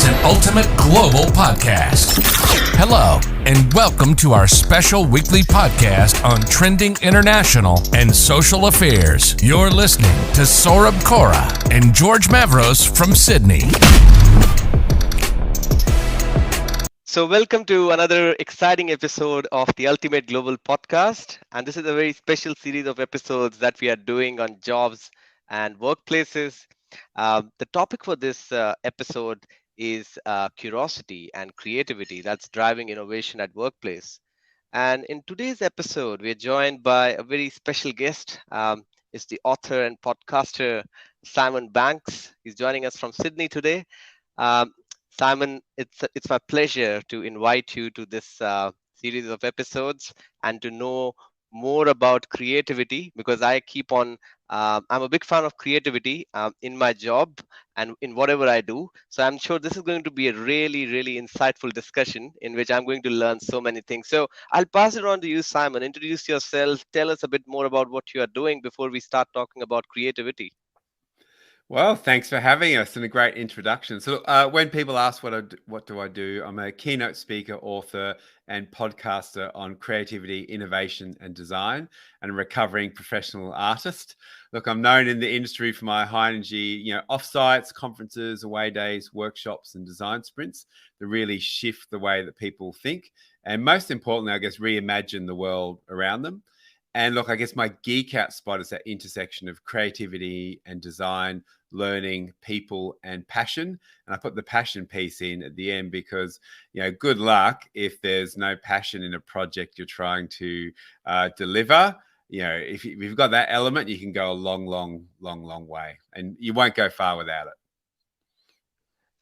an ultimate global podcast. Hello, and welcome to our special weekly podcast on trending international and social affairs. You're listening to Saurabh Kora and George Mavros from Sydney. So, welcome to another exciting episode of the Ultimate Global Podcast. And this is a very special series of episodes that we are doing on jobs and workplaces. The topic for this episode is curiosity and creativity that's driving innovation at workplace. And in today's episode, we're joined by a very special guest. It's the author and podcaster Simon Banks. He's joining us from Sydney today. Um, Simon, it's my pleasure to invite you to this series of episodes and to know more about creativity because I keep on. I'm a big fan of creativity in my job and in whatever I do. So I'm sure this is going to be a really, really insightful discussion in which I'm going to learn so many things. So I'll pass it on to you, Simon. Introduce yourself. Tell us a bit more about what you are doing before we start talking about creativity. Well, thanks for having us and a great introduction. So, when people ask what do I do, I'm a keynote speaker, author, and podcaster on creativity, innovation, and design, and a recovering professional artist. Look, I'm known in the industry for my high energy, offsites, conferences, away days, workshops, and design sprints that really shift the way that people think, and most importantly, I guess, reimagine the world around them. And look, I guess my geek out spot is that intersection of creativity and design, learning, people, and passion. And I put the passion piece in at the end because, good luck if there's no passion in a project you're trying to deliver. If you've got that element, you can go a long, long, long, long way, and you won't go far without it.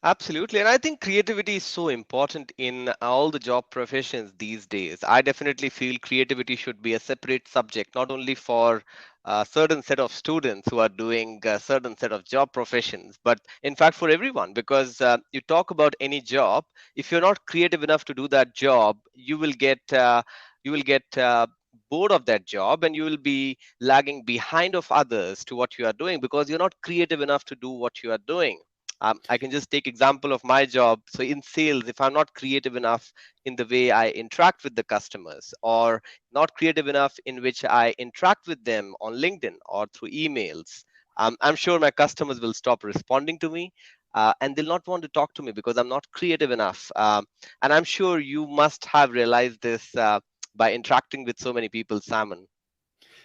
Absolutely. And I think creativity is so important in all the job professions these days. I definitely feel creativity should be a separate subject, not only for a certain set of students who are doing a certain set of job professions, but in fact for everyone, because you talk about any job, if you're not creative enough to do that job, you will get bored of that job and you will be lagging behind of others to what you are doing because you're not creative enough to do what you are doing. I can just take example of my job. So in sales, if I'm not creative enough in the way I interact with the customers or not creative enough in which I interact with them on LinkedIn or through emails, I'm sure my customers will stop responding to me. And they'll not want to talk to me because I'm not creative enough. And I'm sure you must have realized this by interacting with so many people, Simon.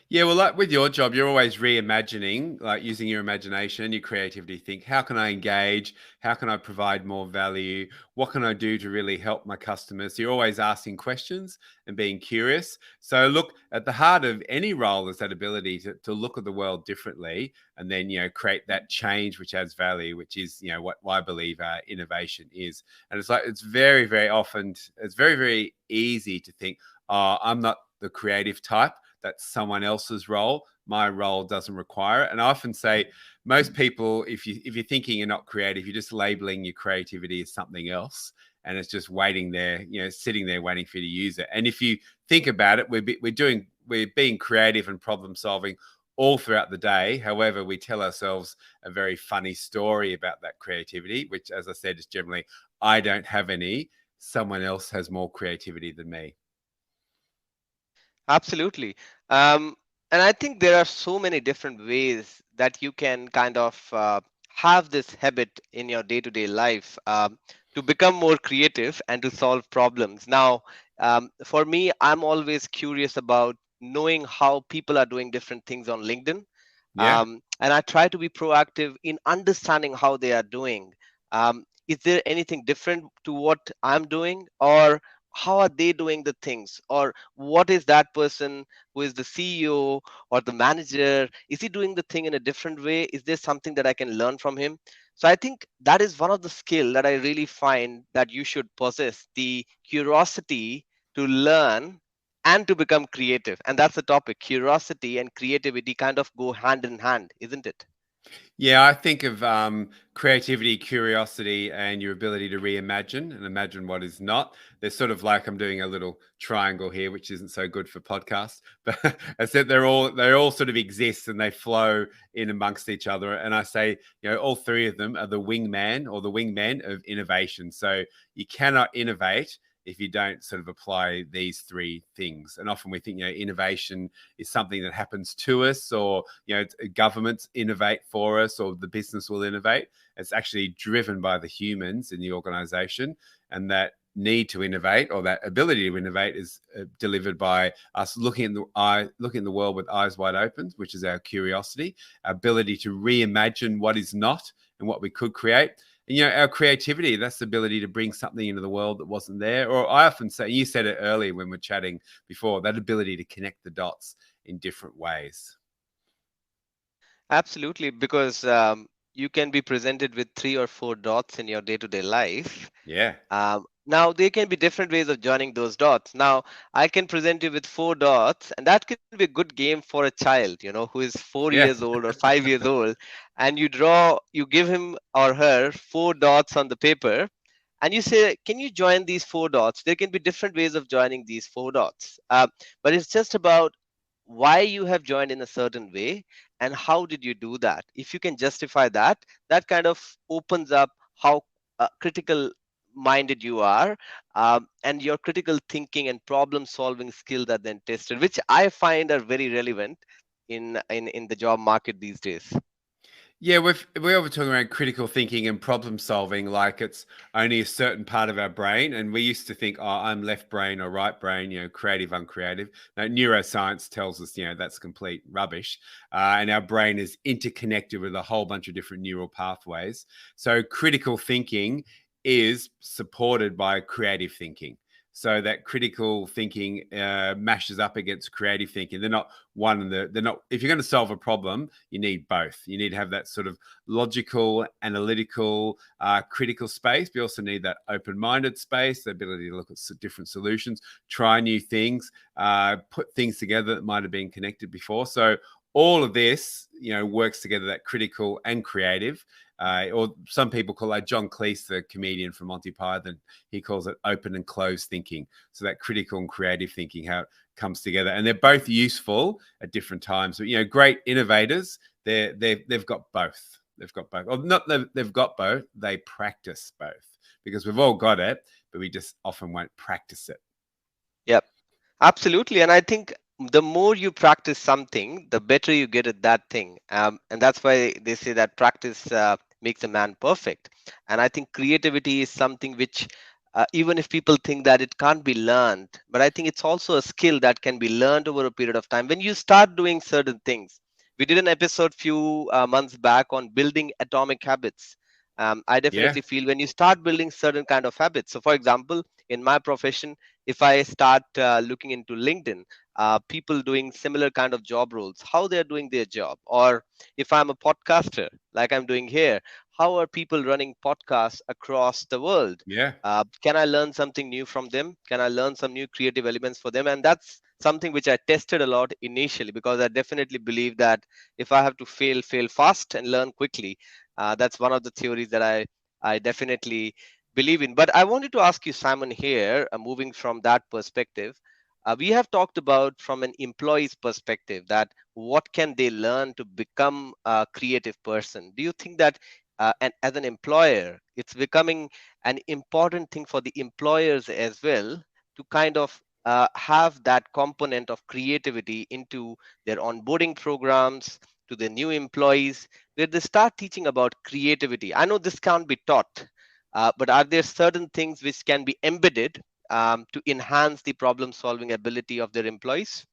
Yeah, well, like with your job, you're always reimagining, like using your imagination and your creativity. Think, how can I engage? How can I provide more value? What can I do to really help my customers? So you're always asking questions and being curious. So, look, at the heart of any role is that ability to look at the world differently and then, create that change which adds value, which is, what I believe innovation is. And it's very, very often, it's very, very easy to think, oh, I'm not the creative type. That's someone else's role. My role doesn't require it. And I often say, most people, if you're thinking you're not creative, you're just labeling your creativity as something else, and it's just waiting there, sitting there waiting for you to use it. And if you think about it, we're being creative and problem solving all throughout the day. However, we tell ourselves a very funny story about that creativity, which, as I said, is generally, I don't have any. Someone else has more creativity than me. Absolutely. And I think there are so many different ways that you can kind of have this habit in your day to day life to become more creative and to solve problems. Now, for me, I'm always curious about knowing how people are doing different things on LinkedIn. Yeah. And I try to be proactive in understanding how they are doing. Is there anything different to what I'm doing, or how are they doing the things, or what is that person who is the CEO or the manager, is he doing the thing in a different way? Is there something that I can learn from him? So I think that is one of the skill that I really find that you should possess, the curiosity to learn and to become creative. And that's the topic. Curiosity and creativity kind of go hand in hand, isn't it? Yeah, I think of creativity, curiosity, and your ability to reimagine and imagine what is not. They're sort of like I'm doing a little triangle here, which isn't so good for podcasts, but I said they all sort of exist and they flow in amongst each other. And I say, all three of them are the wingman or the wingmen of innovation. So you cannot innovate if you don't sort of apply these three things. And often we think, innovation is something that happens to us, or governments innovate for us, or the business will innovate. It's actually driven by the humans in the organization, and that need to innovate, or that ability to innovate, is delivered by us looking in the world with eyes wide open, which is our curiosity, our ability to reimagine what is not and what we could create. And our creativity, that's the ability to bring something into the world that wasn't there. Or I often say, you said it earlier when we're chatting before, that ability to connect the dots in different ways. Absolutely, because you can be presented with 3 or 4 dots in your day-to-day life. Yeah. Now, there can be different ways of joining those dots. Now, I can present you with 4 dots, and that can be a good game for a child, who is 4 years Yeah. old or 5 years old, and you give him or her 4 dots on the paper, and you say, can you join these 4 dots? There can be different ways of joining these 4 dots, but it's just about why you have joined in a certain way and how did you do that. If you can justify that, that kind of opens up how critical minded you are, and your critical thinking and problem solving skills are then tested, which I find are very relevant in the job market these days. Yeah, we're over talking around critical thinking and problem solving like it's only a certain part of our brain. And we used to think, oh, I'm left brain or right brain, creative, uncreative. Now, neuroscience tells us, that's complete rubbish. And our brain is interconnected with a whole bunch of different neural pathways. So critical thinking is supported by creative thinking. So that critical thinking mashes up against creative thinking. They're not they're not. If you're going to solve a problem, you need both. You need to have that sort of logical, analytical, critical space. But you also need that open-minded space, the ability to look at different solutions, try new things, put things together that might have been connected before. So all of this, works together, that critical and creative. Or some people call that, John Cleese, the comedian from Monty Python, he calls it open and closed thinking. So that critical and creative thinking, how it comes together. And they're both useful at different times. But, great innovators, they've got both. They've got both. Or not they've got both, they practice both. Because we've all got it, but we just often won't practice it. Yep, absolutely. And I think the more you practice something, the better you get at that thing. And that's why they say that practice makes a man perfect. And I think creativity is something which, even if people think that it can't be learned, but I think it's also a skill that can be learned over a period of time. When you start doing certain things, we did an episode few months back on building atomic habits. I Yeah. definitely feel when you start building certain kind of habits. So, for example, in my profession, if I start looking into LinkedIn, people doing similar kind of job roles, how they're doing their job, or if I'm a podcaster like I'm doing here, how are people running podcasts across the world? Yeah. Can I learn something new from them? Can I learn some new creative elements for them? And that's something which I tested a lot initially, because I definitely believe that if I have to fail fast and learn quickly, that's one of the theories that I definitely believe in. But I wanted to ask you, Simon, here, moving from that perspective, we have talked about from an employee's perspective that what can they learn to become a creative person. Do you think that and as an employer, it's becoming an important thing for the employers as well to kind of have that component of creativity into their onboarding programs to the new employees, where they start teaching about creativity? I know this can't be taught, but are there certain things which can be embedded to enhance the problem solving ability of their employees?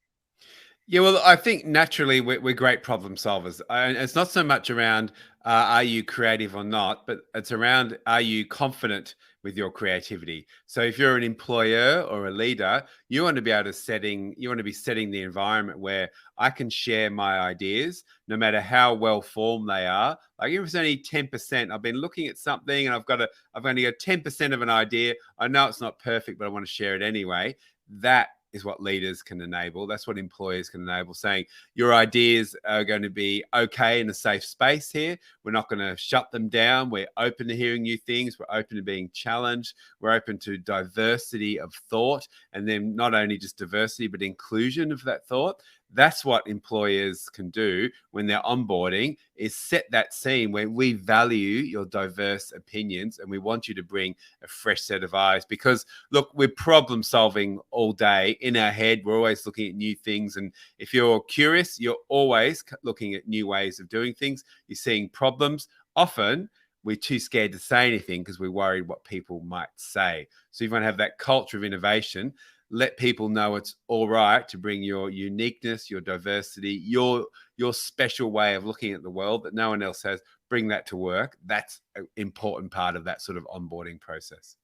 Yeah, well, I think naturally we're great problem solvers. And it's not so much around are you creative or not, but it's around are you confident with your creativity. So if you're an employer or a leader, you want to be able to you want to be setting the environment where I can share my ideas, no matter how well formed they are. Like if it's only 10%, I've been looking at something and I've only got 10% of an idea. I know it's not perfect, but I want to share it anyway. That is what leaders can enable. That's what employers can enable, saying your ideas are going to be okay in a safe space here. We're not going to shut them down. We're open to hearing new things. We're open to being challenged. We're open to diversity of thought, and then not only just diversity, but inclusion of that thought. That's what employers can do when they're onboarding, is set that scene where we value your diverse opinions and we want you to bring a fresh set of eyes. Because look, we're problem solving all day in our head. We're always looking at new things. And if you're curious, you're always looking at new ways of doing things. You're seeing problems. Often we're too scared to say anything because we're worried what people might say. So you want to have that culture of innovation. Let people know it's all right to bring your uniqueness, your diversity, your special way of looking at the world that no one else has. Bring that to work. That's an important part of that sort of onboarding process.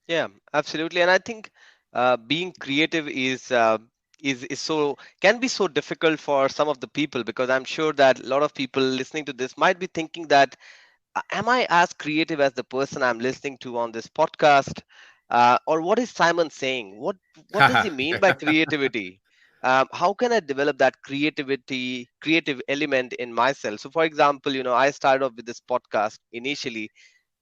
Yeah, absolutely. And I think being creative is so can be so difficult for some of the people, because I'm sure that a lot of people listening to this might be thinking that, am I as creative as the person I'm listening to on this podcast? Or what is Simon saying? What does he mean by creativity? How can I develop that creative element in myself? So, for example, I started off with this podcast initially,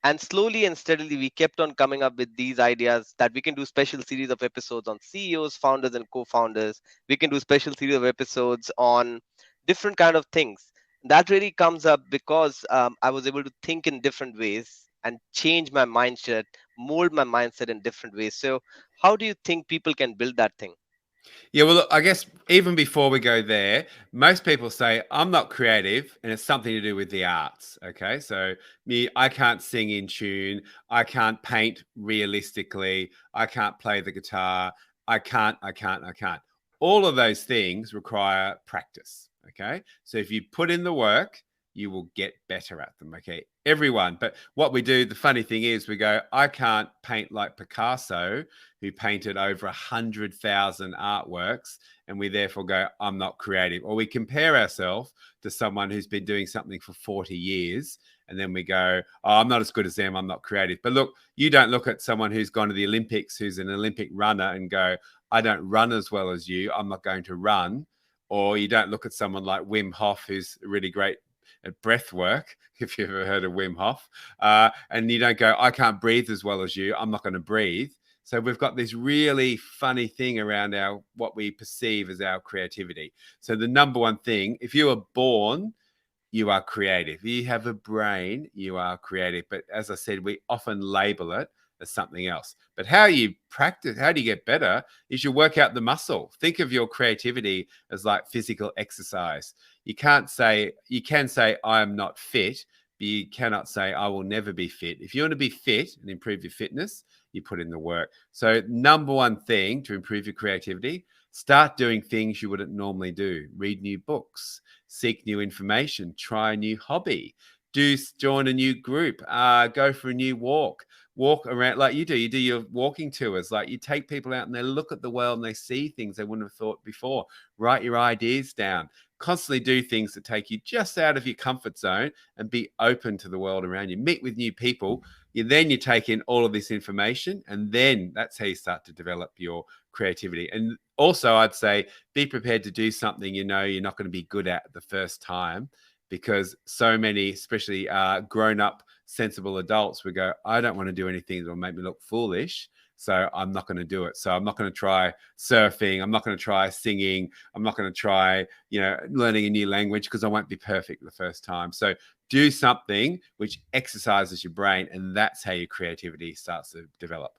and slowly and steadily we kept on coming up with these ideas that we can do special series of episodes on CEOs, founders, and co-founders. We can do special series of episodes on different kind of things. That really comes up because I was able to think in different ways and change my mindset, mold my mindset in different ways. So how do you think people can build that thing? Yeah, well, look, I guess even before we go there, most people say, I'm not creative, and it's something to do with the arts. Okay. So me, I can't sing in tune. I can't paint realistically. I can't play the guitar. I can't. All of those things require practice. Okay. So if you put in the work, you will get better at them. Okay. Everyone. But what we do, the funny thing is, we go, I can't paint like Picasso, who painted over 100,000 artworks, and we therefore go, I'm not creative. Or we compare ourselves to someone who's been doing something for 40 years, and then we go, oh, I'm not as good as them, I'm not creative. But look, you don't look at someone who's gone to the Olympics, who's an Olympic runner, and go, I don't run as well as you, I'm not going to run. Or you don't look at someone like Wim Hof, who's really great at breath work, if you've ever heard of Wim Hof, and you don't go, I can't breathe as well as you, I'm not going to breathe. So we've got this really funny thing around what we perceive as our creativity. So the number one thing, if you are born, you are creative. If you have a brain, you are creative. But as I said, we often label it as something else. But how you practice, how do you get better, is you work out the muscle. Think of your creativity as like physical exercise. You can say I am not fit, but you cannot say I will never be fit. If you want to be fit and improve your fitness, you put in the work. So number one thing to improve your creativity, start doing things you wouldn't normally do. Read new books, seek new information, try a new hobby, join a new group, go for a new walk around like you do your walking tours. Like you take people out and they look at the world and they see things they wouldn't have thought before. Write your ideas down. Constantly do things that take you just out of your comfort zone and be open to the world around you. Meet with new people. Then you take in all of this information, and then that's how you start to develop your creativity. And also I'd say be prepared to do something you're not going to be good at the first time, because so many, especially grown-up sensible adults, would go, I don't want to do anything that will make me look foolish, so I'm not going to do it. So I'm not going to try surfing. I'm not going to try singing. I'm not going to try, learning a new language, because I won't be perfect the first time. So do something which exercises your brain, and that's how your creativity starts to develop.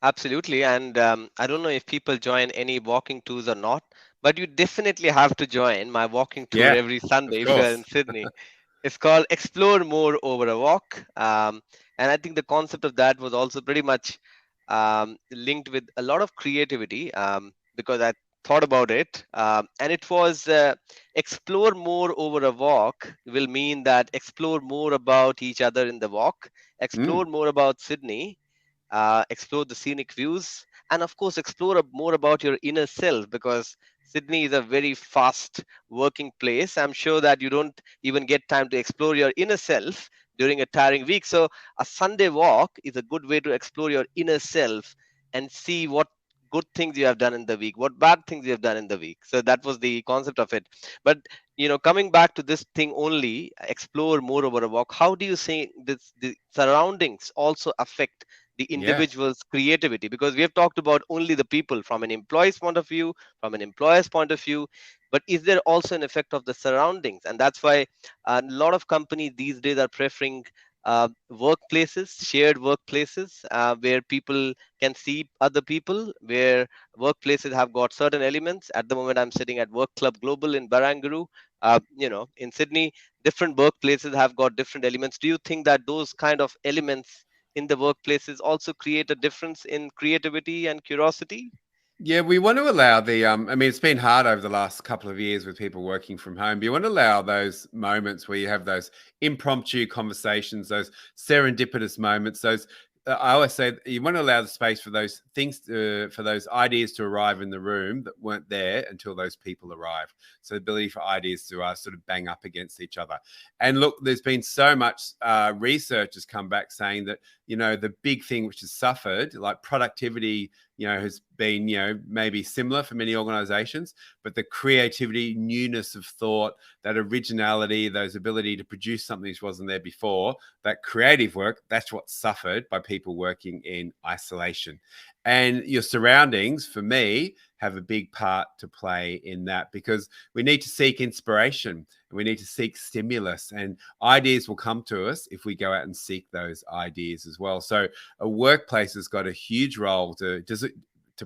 Absolutely. And I don't know if people join any walking tours or not, but you definitely have to join my walking tour every Sunday if you're in Sydney. It's called Explore More Over a Walk. And I think the concept of that was also pretty much linked with a lot of creativity, because I thought about it. And it was explore more over a walk will mean that explore more about each other in the walk, explore more about Sydney, explore the scenic views, and of course, explore more about your inner self, because Sydney is a very fast working place. I'm sure that you don't even get time to explore your inner self during a tiring week. So a Sunday walk is a good way to explore your inner self and see what good things you have done in the week, what bad things you have done in the week. So that was the concept of it. But coming back to this thing only, explore more about a walk. How do you say the surroundings also affect the Yeah. individual's creativity? Because we have talked about only the people from an employee's point of view, from an employer's point of view, but is there also an effect of the surroundings? And that's why a lot of companies these days are preferring workplaces, shared workplaces, where people can see other people, where workplaces have got certain elements. At the moment, I'm sitting at Work Club Global in Barangaroo, in Sydney. Different workplaces have got different elements. Do you think that those kind of elements in the workplaces also create a difference in creativity and curiosity? Yeah, we want to allow I mean, it's been hard over the last couple of years with people working from home, but you want to allow those moments where you have those impromptu conversations, those serendipitous moments, I always say you want to allow the space for those things, for those ideas to arrive in the room that weren't there until those people arrived. So the ability for ideas to sort of bang up against each other. And look, there's been so much research has come back saying that, the big thing which has suffered, like productivity, has been, maybe similar for many organizations, but the creativity, newness of thought, that originality, those ability to produce something which wasn't there before, that creative work, that's what suffered by people working in isolation. And your surroundings, for me, have a big part to play in that, because we need to seek inspiration and we need to seek stimulus, and ideas will come to us if we go out and seek those ideas as well. So a workplace has got a huge role to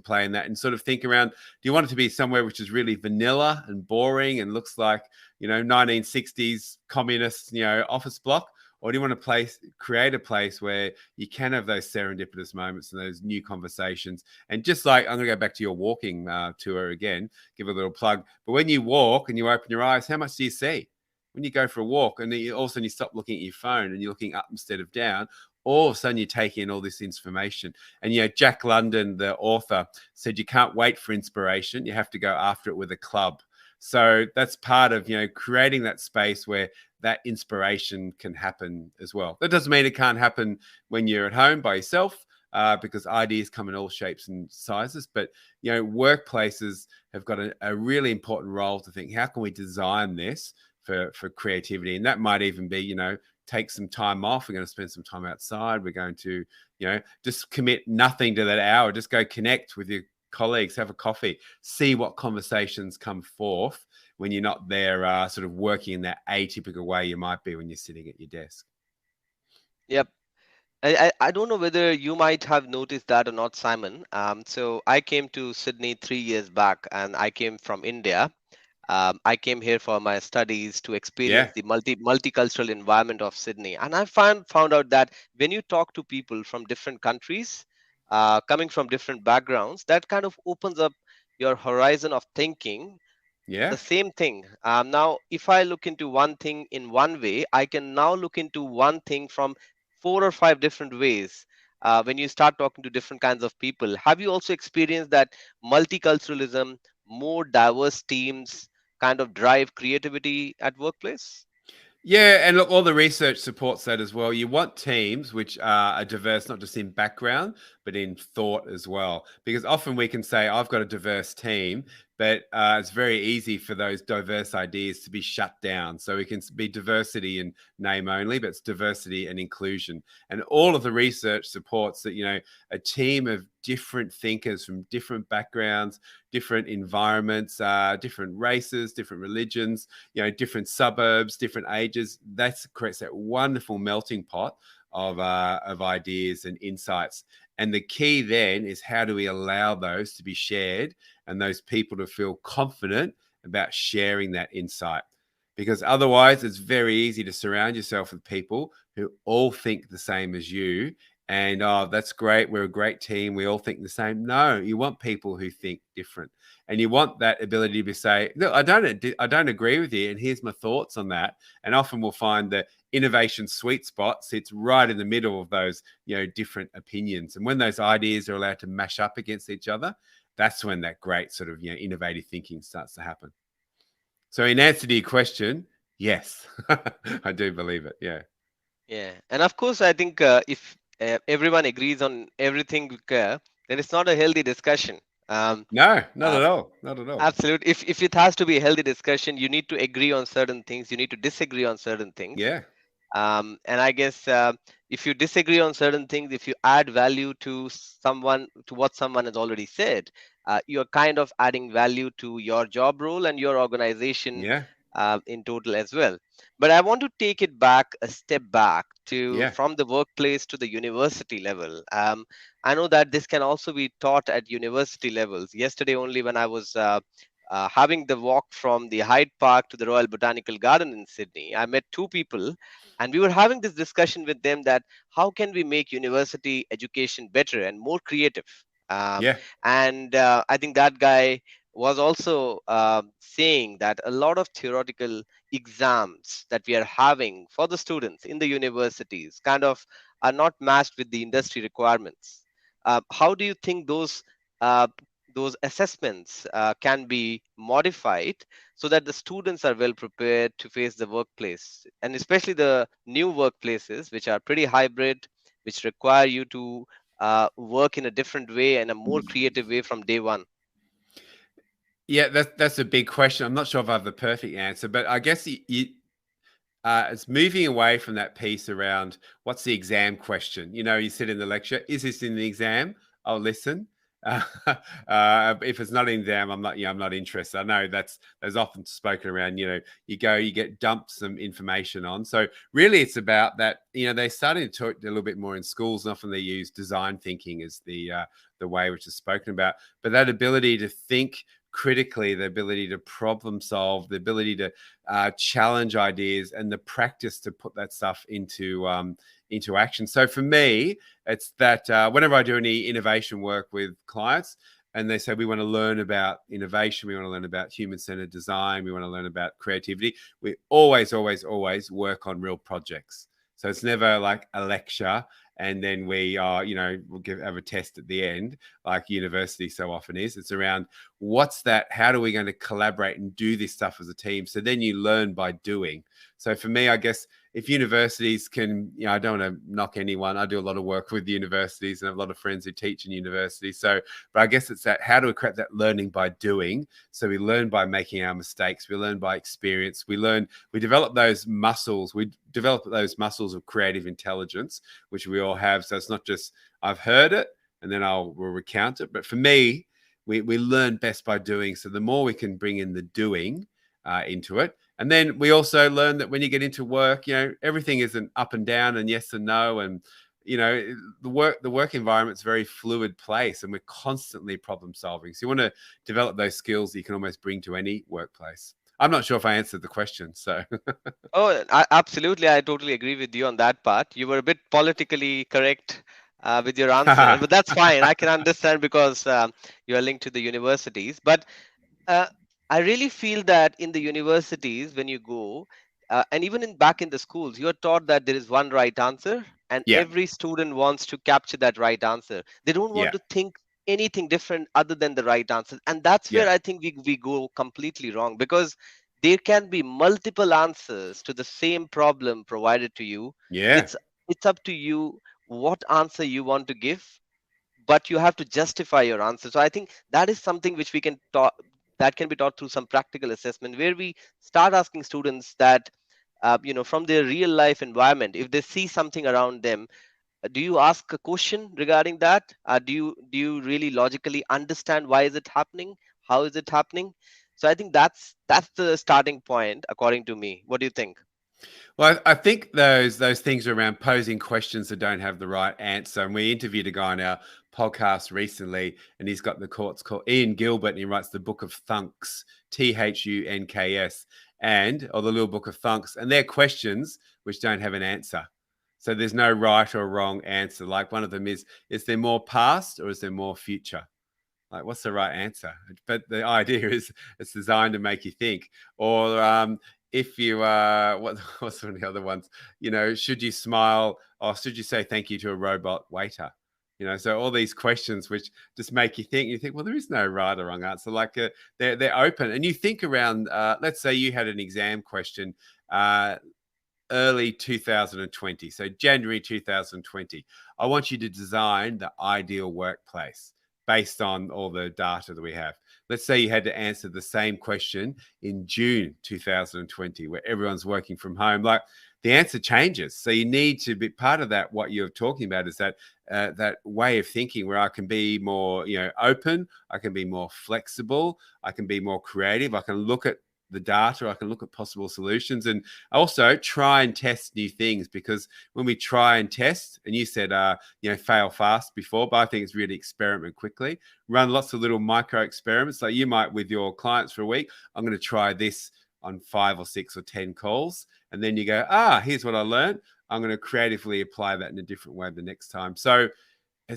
play in that, and sort of think around, do you want it to be somewhere which is really vanilla and boring and looks like 1960s communist office block, or do you want to create a place where you can have those serendipitous moments and those new conversations? And just like, I'm going to go back to your walking tour again, give a little plug, but when you walk and you open your eyes, how much do you see? When you go for a walk and then all of a sudden you stop looking at your phone and you're looking up instead of down, all of a sudden you take in all this information. And Jack London, the author, said you can't wait for inspiration, you have to go after it with a club. So that's part of creating that space where that inspiration can happen as well. That doesn't mean it can't happen when you're at home by yourself, because ideas come in all shapes and sizes. But workplaces have got a really important role to think, how can we design this for creativity? And that might even be take some time off. We're going to spend some time outside. We're going to just commit nothing to that hour. Just go connect with your colleagues, have a coffee, see what conversations come forth when you're not there sort of working in that atypical way you might be when you're sitting at your desk. Yep. I don't know whether you might have noticed that or not, Simon. So I came to Sydney 3 years back, and I came from India. I came here for my studies to experience the multicultural environment of Sydney, and I found out that when you talk to people from different countries, coming from different backgrounds, that kind of opens up your horizon of thinking. Yeah. The same thing. Now, if I look into one thing in one way, I can now look into one thing from 4 or 5 different ways. When you start talking to different kinds of people, have you also experienced that multiculturalism, more diverse teams kind of drive creativity at workplace? Yeah, and look, all the research supports that as well. You want teams which are diverse, not just in background, but in thought as well. Because often we can say, I've got a diverse team, but it's very easy for those diverse ideas to be shut down. So it can be diversity in name only, but it's diversity and inclusion. And all of the research supports that, a team of different thinkers from different backgrounds, different environments, different races, different religions, different suburbs, different ages, that creates that wonderful melting pot of ideas and insights. And the key then is, how do we allow those to be shared and those people to feel confident about sharing that insight? Because otherwise it's very easy to surround yourself with people who all think the same as you. And, oh, that's great, we're a great team, we all think the same. No, you want people who think different. And you want that ability to say, look, I don't agree with you, and here's my thoughts on that. And often we'll find the innovation sweet spot sits right in the middle of those, different opinions. And when those ideas are allowed to mash up against each other, that's when that great sort of, innovative thinking starts to happen. So in answer to your question, yes, I do believe it. Yeah. Yeah, and of course, I think if everyone agrees on everything, then it's not a healthy discussion. No, not uh, at all. Not at all. Absolutely. If it has to be a healthy discussion, you need to agree on certain things. You need to disagree on certain things. Yeah. And I guess if you disagree on certain things, if you add value to someone, to what someone has already said, you're kind of adding value to your job role and your organization Yeah. in total as well. But I want to take it back a step back to Yeah. from the workplace to the university level. I know that this can also be taught at university levels. Yesterday, only when I was having the walk from the Hyde Park to the Royal Botanical Garden in Sydney, I met two people, and we were having this discussion with them that how can we make university education better and more creative. Um, Yeah. and I think that guy was also saying that a lot of theoretical exams that we are having for the students in the universities kind of are not matched with the industry requirements. How do you think uh, those assessments can be modified so that the students are well prepared to face the workplace, and especially the new workplaces which are pretty hybrid, which require you to work in a different way and a more creative way from day one? Yeah, that's a big question. I'm not sure if I have the perfect answer, but I guess it's moving away from that piece around what's the exam question. You sit in the lecture. Is this in the exam? I'll listen. Uh, if it's not in the exam, I'm not. I'm not interested. I know that's often spoken around. You go, you get dumped some information on. So really, it's about that. They started to talk a little bit more in schools. And often they use design thinking as the way which is spoken about. But that ability to think critically, the ability to problem solve, the ability to challenge ideas, and the practice to put that stuff into action. So for me, it's that whenever I do any innovation work with clients, and they say we want to learn about innovation, we want to learn about human-centered design, we want to learn about creativity, we always work on real projects. So it's never like a lecture and then we'll have a test at the end, like university so often is. It's around how are we going to collaborate and do this stuff as a team? So then you learn by doing. So for me, I guess if universities can, I don't want to knock anyone. I do a lot of work with universities and I have a lot of friends who teach in universities. But I guess it's that, how do we create that learning by doing? So we learn by making our mistakes. We learn by experience. We develop those muscles. We develop those muscles of creative intelligence, which we all have. So it's not just, I've heard it and then we'll recount it. But for me, we learn best by doing. So the more we can bring in the doing into it. And then we also learn that when you get into work, everything isn't up and down and yes and no. And, the work environment's a very fluid place and we're constantly problem solving. So you want to develop those skills that you can almost bring to any workplace. I'm not sure if I answered the question. So, Oh, absolutely. I totally agree with you on that part. You were a bit politically correct with your answer, but that's fine. I can understand because you are linked to the universities. But uh, I really feel that in the universities, when you go, and even back in the schools, you are taught that there is one right answer, and yeah, every student wants to capture that right answer. They don't want yeah, to think anything different other than the right answer, and that's yeah, where I think we go completely wrong, because there can be multiple answers to the same problem provided to you. yeah. It's up to you what answer you want to give, but you have to justify your answer. So I think that is something which we can talk, that can be taught through some practical assessment, where we start asking students that from their real life environment, if they see something around them, do you ask a question regarding that? Do you really logically understand why is it happening, how is it happening? So I think that's the starting point, according to me. What do you think? Well, I think those things are around posing questions that don't have the right answer. And we interviewed a guy on our podcast recently, and he's got the courts called Ian Gilbert, and he writes the Book of Thunks, Thunks, or the Little Book of Thunks, and they're questions which don't have an answer. So there's no right or wrong answer. Like one of them is there more past or is there more future? Like, what's the right answer? But the idea is it's designed to make you think. Or if you what's one of the other ones? Should you smile or should you say thank you to a robot waiter? So all these questions which just make you think. You think, well, there is no right or wrong answer. Like they're open, and you think around. Let's say you had an exam question. Early 2020, so January 2020. I want you to design the ideal workplace. based on all the data that we have. Let's say you had to answer the same question in June 2020, where everyone's working from home. Like, the answer changes. So you need to be part of that. What you're talking about is that that way of thinking where I can be more, open. I can be more flexible. I can be more creative. I can look at the data. I can look at possible solutions, and also try and test new things. Because when we try and test, and you said, fail fast before, but I think it's really experiment quickly. Run lots of little micro experiments. Like you might with your clients for a week. I'm going to try this on 5 or 6 or 10 calls. And then you go, here's what I learned. I'm going to creatively apply that in a different way the next time. So I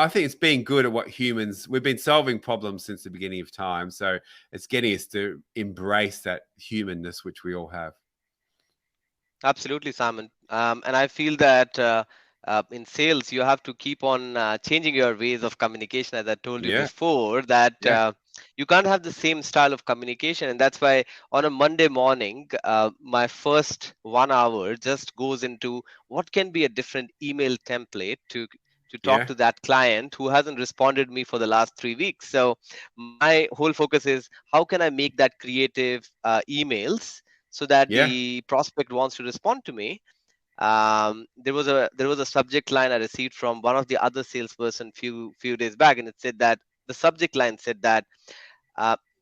think it's being good at what we've been solving problems since the beginning of time. So it's getting us to embrace that humanness, which we all have. Absolutely, Simon. And I feel that in sales, you have to keep on changing your ways of communication. As I told you before, that you can't have the same style of communication. And that's why on a Monday morning, my first 1 hour just goes into what can be a different email template to talk to that client who hasn't responded me for the last 3 weeks. So my whole focus is how can I make that creative emails so that the prospect wants to respond to me. There was a subject line I received from one of the other salesperson few days back, and it said that the subject line said that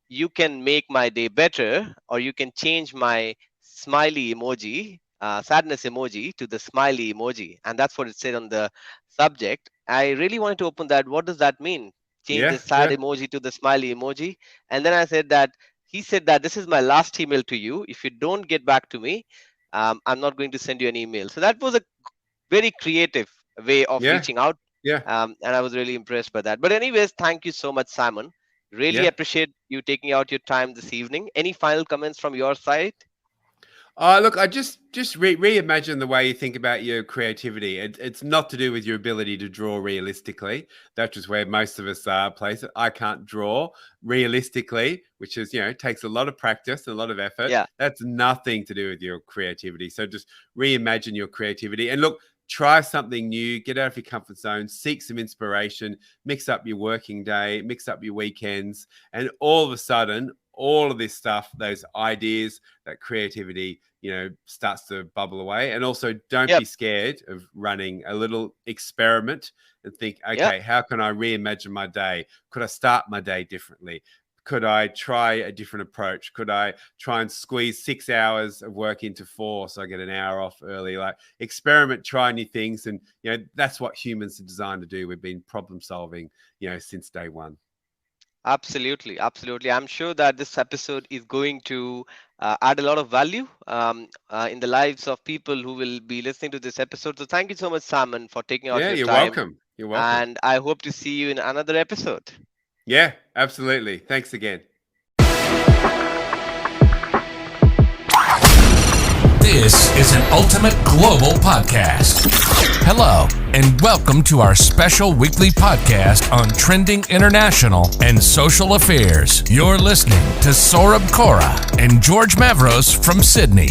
you can make my day better, or you can change my smiley emoji, sadness emoji, to the smiley emoji, and that's what it said on the subject. I really wanted to open that. What does that mean? Change the sad emoji to the smiley emoji. And then I said that he said that this is my last email to you. If you don't get back to me, I'm not going to send you an email. So that was a very creative way of reaching out. And I was really impressed by that. But anyways, thank you so much, Simon. Really appreciate you taking out your time this evening. Any final comments from your side? Look, I just reimagine the way you think about your creativity. It's not to do with your ability to draw realistically. That's just where most of us place it. I can't draw realistically, which is, takes a lot of practice and a lot of effort. That's nothing to do with your creativity. So just reimagine your creativity. And look, try something new, get out of your comfort zone, seek some inspiration, mix up your working day, mix up your weekends, and all of a sudden, all of this stuff, those ideas, that creativity, starts to bubble away. And also don't be scared of running a little experiment and think, okay, how can I reimagine my day? Could I start my day differently? Could I try a different approach? Could I try and squeeze 6 hours of work into 4 so I get an hour off early? Like, experiment, try new things. And, that's what humans are designed to do. We've been problem solving, since day one. Absolutely. I'm sure that this episode is going to add a lot of value in the lives of people who will be listening to this episode. So thank you so much, Simon, for taking out your time. You're welcome. And I hope to see you in another episode. Yeah, absolutely. Thanks again. This is an Ultimate Global podcast. Hello, and welcome to our special weekly podcast on trending international and social affairs. You're listening to Saurabh Kora and George Mavros from Sydney.